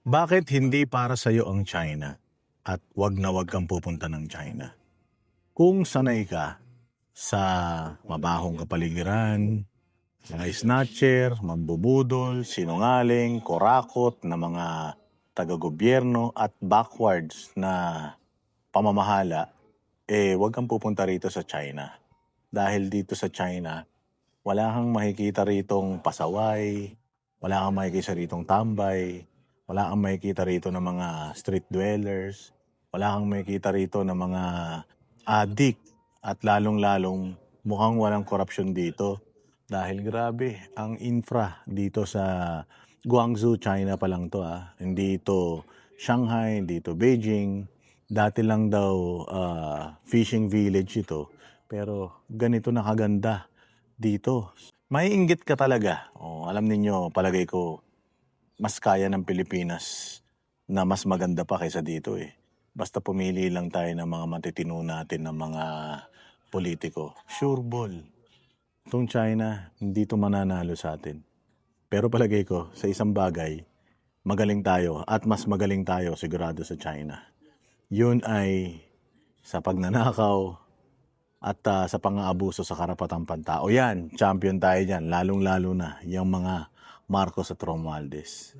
Bakit hindi para sa'yo ang China at 'wag na 'wag kang pupunta ng China? Kung sanay ka sa mabahong kapaligiran, mga snatcher, mambubudol, sinungaling, kurakot na mga taga-gobyerno at backwards na pamamahala, 'wag kang pupunta rito sa China. Dahil dito sa China, wala kang makikita ritong pasaway, wala kang makikita ritong tambay, wala kang makikita rito ng mga street dwellers, wala kang makikita rito ng mga addict, at lalong-lalong mukhang walang korupsyon dito. Dahil grabe, ang infra dito sa Guangzhou, China pa lang 'to, hindi ito Shanghai, hindi ito Beijing. Dati lang daw, fishing village ito, pero ganito na kaganda dito. Maiinggit ka talaga. Alam ninyo, palagay ko, mas kaya ng Pilipinas na mas maganda pa kaysa dito, eh. Basta pumili lang tayo ng mga matitino natin na mga politiko. Sure ball, 'tong China hindi 'to mananalo sa atin. Pero palagay ko sa isang bagay, magaling tayo at mas magaling tayo sigurado sa China. Yun ay sa pagnanakaw at, sa pang-aabuso sa karapatang pantao. Yan, champion tayo diyan, lalong-lalo na yung mga Marcos at Romualdez.